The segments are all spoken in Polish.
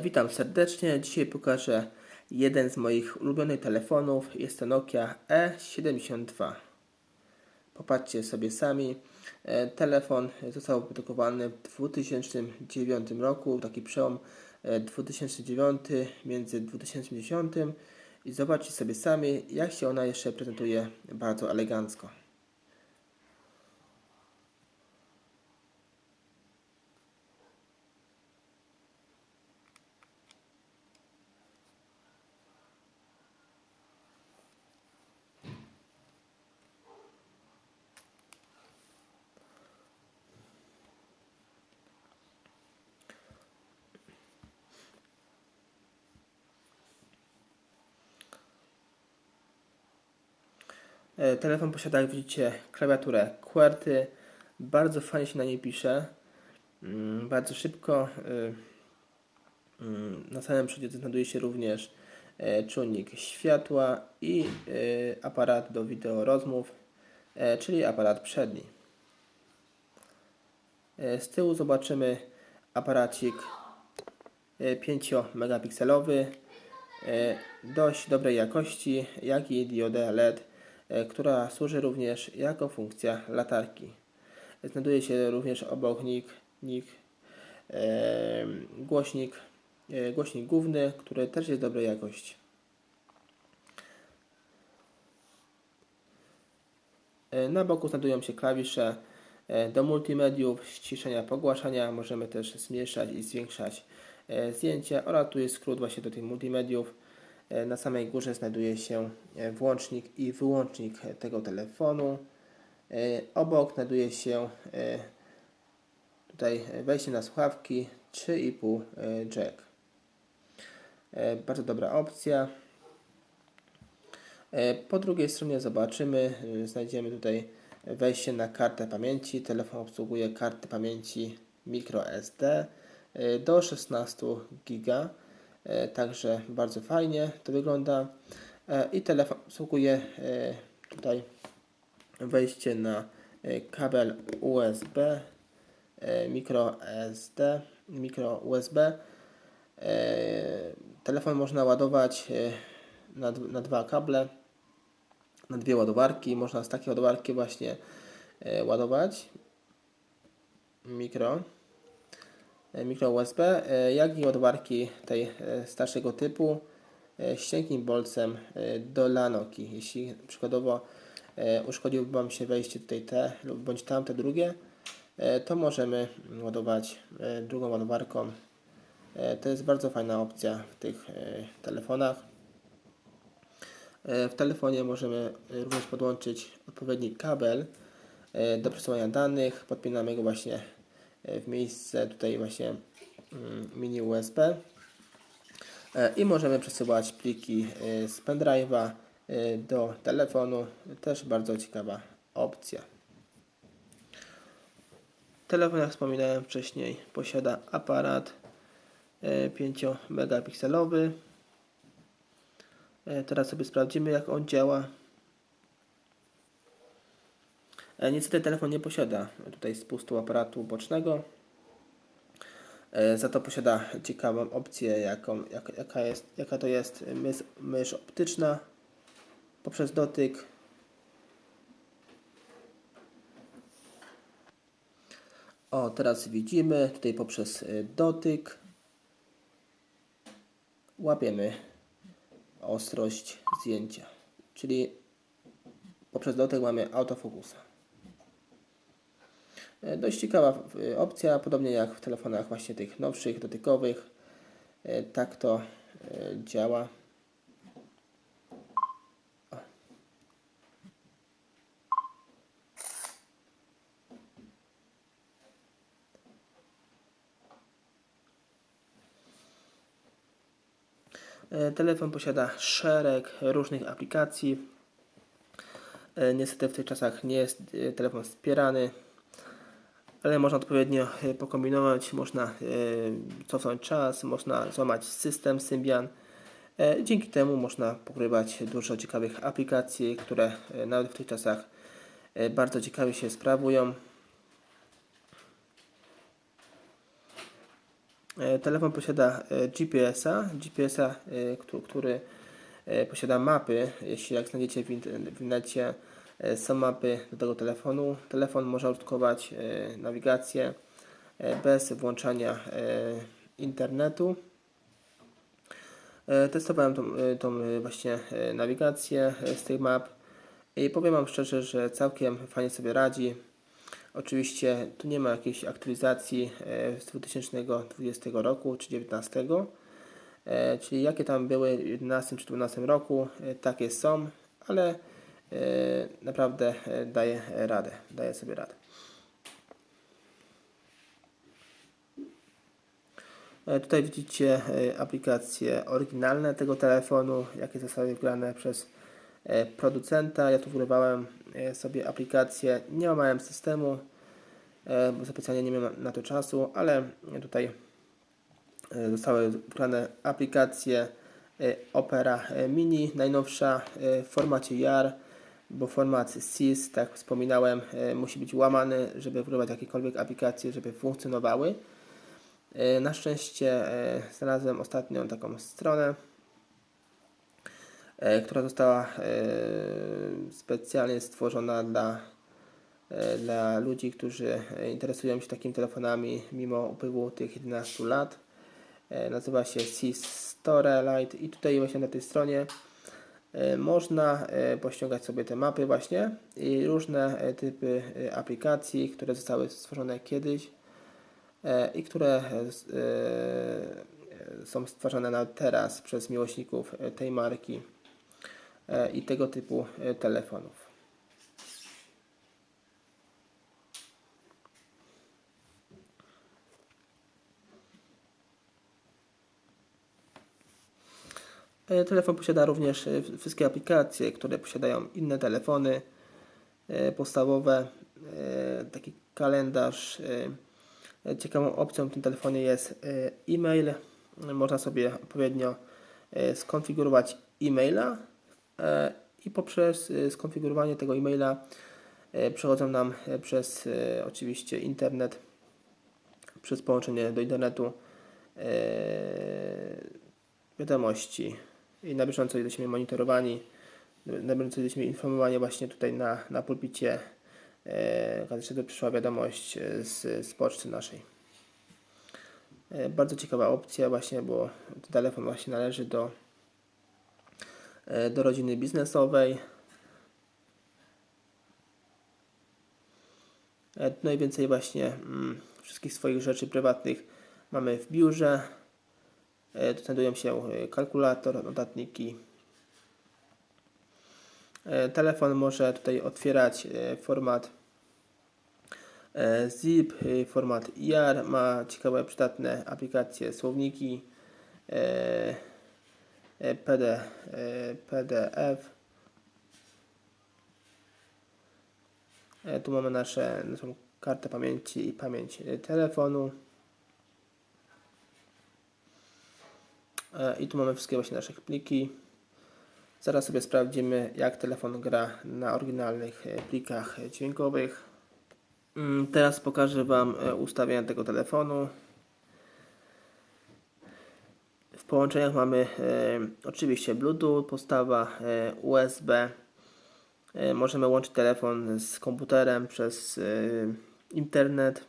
Witam serdecznie. Dzisiaj pokażę jeden z moich ulubionych telefonów. Jest to Nokia E72. Popatrzcie sobie sami. Telefon został wyprodukowany w 2009 roku, taki przełom 2009 między 2010 i zobaczcie sobie sami, jak się ona jeszcze prezentuje bardzo elegancko. Telefon posiada, jak widzicie, klawiaturę QWERTY. Bardzo fajnie się na niej pisze. Bardzo szybko. Na samym przodzie znajduje się również czujnik światła i aparat do wideo rozmów, czyli aparat przedni. Z tyłu zobaczymy aparacik 5 megapikselowy, dość dobrej jakości, jak i diodę LED, która służy również jako funkcja latarki. Znajduje się również obok głośnik główny, który też jest dobrej jakości. Na boku znajdują się klawisze do multimediów, ściszenia, pogłaszania. Możemy też zmniejszać i zwiększać zdjęcia oraz tu jest skrót właśnie do tych multimediów. Na samej górze znajduje się włącznik i wyłącznik tego telefonu. Obok znajduje się tutaj wejście na słuchawki 3,5 jack. Bardzo dobra opcja. Po drugiej stronie zobaczymy, znajdziemy tutaj wejście na kartę pamięci. Telefon obsługuje karty pamięci microSD do 16 GB. Także bardzo fajnie to wygląda. I telefon obsługuje tutaj wejście na kabel USB, micro USB. Telefon można ładować na dwa kable, na dwie ładowarki. Można z takiej ładowarki właśnie ładować mikro USB, jak i ładowarki tej starszego typu z cienkim bolcem do Nokii. Jeśli przykładowo uszkodziłby Wam się wejście tutaj te lub bądź tamte drugie, to możemy ładować drugą ładowarką. To jest bardzo fajna opcja w tych telefonach. W telefonie możemy również podłączyć odpowiedni kabel do przesyłania danych. Podpinamy go właśnie w miejsce tutaj właśnie mini USB i możemy przesyłać pliki z pendrive'a do telefonu. Też bardzo ciekawa opcja. Telefon, jak wspominałem wcześniej, posiada aparat 5 megapikselowy. Teraz sobie sprawdzimy, jak on działa. Niestety telefon nie posiada tutaj spustu aparatu bocznego. Za to posiada ciekawą opcję, jaka to jest mysz optyczna poprzez dotyk. O, teraz widzimy tutaj poprzez dotyk łapiemy ostrość zdjęcia, czyli poprzez dotyk mamy autofokusa. Dość ciekawa opcja, podobnie jak w telefonach właśnie tych nowszych, dotykowych. Tak to działa. Telefon posiada szereg różnych aplikacji. Niestety w tych czasach nie jest telefon wspierany, ale można odpowiednio pokombinować, można cofnąć czas, można złamać system Symbian. Dzięki temu można pokrywać dużo ciekawych aplikacji, które nawet w tych czasach bardzo ciekawie się sprawują. Telefon posiada GPS-a, który posiada mapy. Jeśli jak znajdziecie w internecie, są mapy do tego telefonu. Telefon może użytkować nawigację bez włączania internetu. Testowałem tą właśnie nawigację z tych map i powiem Wam szczerze, że całkiem fajnie sobie radzi. Oczywiście tu nie ma jakiejś aktualizacji z 2020 roku czy 2019, czyli jakie tam były w 2011 czy 2012 roku, takie są, ale naprawdę daje sobie radę. Tutaj widzicie aplikacje oryginalne tego telefonu, jakie zostały wgrane przez producenta. Ja tu wgrywałem sobie aplikację, nie omawiam systemu, bo specjalnie nie miałem na to czasu, ale tutaj zostały wgrane aplikacje Opera Mini, najnowsza w formacie JAR, bo format SIS, tak jak wspominałem, musi być łamany, żeby wgrywać jakiekolwiek aplikacje, żeby funkcjonowały. Na szczęście znalazłem ostatnio taką stronę, która została specjalnie stworzona dla ludzi, którzy interesują się takimi telefonami mimo upływu tych 11 lat. Nazywa się SIS Store Lite i tutaj właśnie na tej stronie można pościągać sobie te mapy właśnie i różne typy aplikacji, które zostały stworzone kiedyś i które są stwarzane na teraz przez miłośników tej marki i tego typu telefonów. Telefon posiada również wszystkie aplikacje, które posiadają inne telefony podstawowe, taki kalendarz. Ciekawą opcją w tym telefonie jest e-mail. Można sobie odpowiednio skonfigurować e-maila i poprzez skonfigurowanie tego e-maila przechodzą nam przez oczywiście internet, przez połączenie do internetu wiadomości i na bieżąco jesteśmy monitorowani, na bieżąco jesteśmy informowani właśnie tutaj na pulpicie. Kiedy przyszła wiadomość z poczty naszej. Bardzo ciekawa opcja właśnie, bo telefon właśnie należy do rodziny biznesowej. Najwięcej właśnie wszystkich swoich rzeczy prywatnych mamy w biurze. Tu znajdują się kalkulator, notatniki. Telefon może tutaj otwierać format zip, format JAR, ma ciekawe, przydatne aplikacje, słowniki, PDF. Tu mamy naszą kartę pamięci i pamięć telefonu. I tu mamy wszystkie właśnie nasze pliki. Zaraz sobie sprawdzimy, jak telefon gra na oryginalnych plikach dźwiękowych. Teraz pokażę Wam ustawienia tego telefonu. W połączeniach mamy oczywiście Bluetooth, podstawa USB. Możemy łączyć telefon z komputerem przez internet,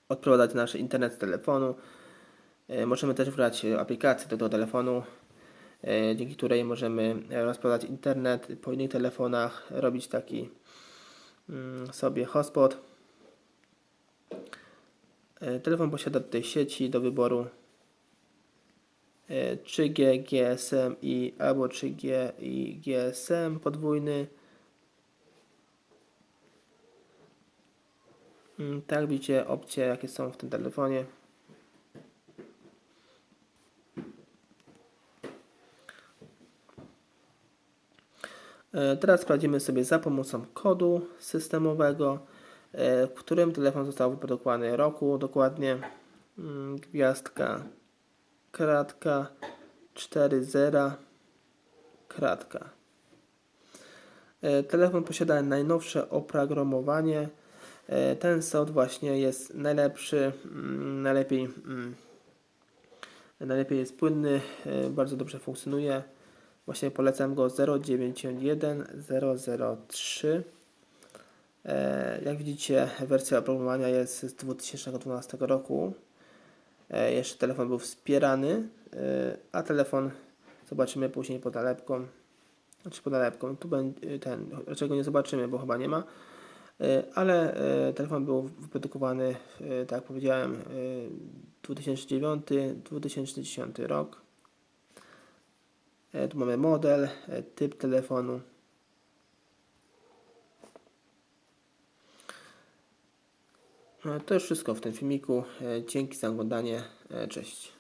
odprowadzać nasz internet z telefonu. Możemy też wgrać aplikację do tego telefonu, dzięki której możemy rozprowadzać internet po innych telefonach, robić taki sobie hotspot. Telefon posiada tutaj sieci do wyboru 3G, GSM albo 3G i GSM podwójny. Tak, widzicie opcje, jakie są w tym telefonie. Teraz sprawdzimy sobie za pomocą kodu systemowego, w którym telefon został wyprodukowany roku dokładnie. Gwiazdka, kratka, 4.0, kratka. Telefon posiada najnowsze oprogramowanie, Ten soft właśnie jest najlepszy, najlepiej jest płynny, bardzo dobrze funkcjonuje. Właśnie polecam go 091003. Jak widzicie, wersja oprogramowania jest z 2012 roku. Jeszcze telefon był wspierany, a telefon zobaczymy później pod nalepką. Znaczy pod nalepką. Tu będzie dlaczego nie zobaczymy, bo chyba nie ma. Ale telefon był wyprodukowany, tak jak powiedziałem, 2009-2010 rok. Tu mamy model, typ telefonu. To już wszystko w tym filmiku. Dzięki za oglądanie. Cześć.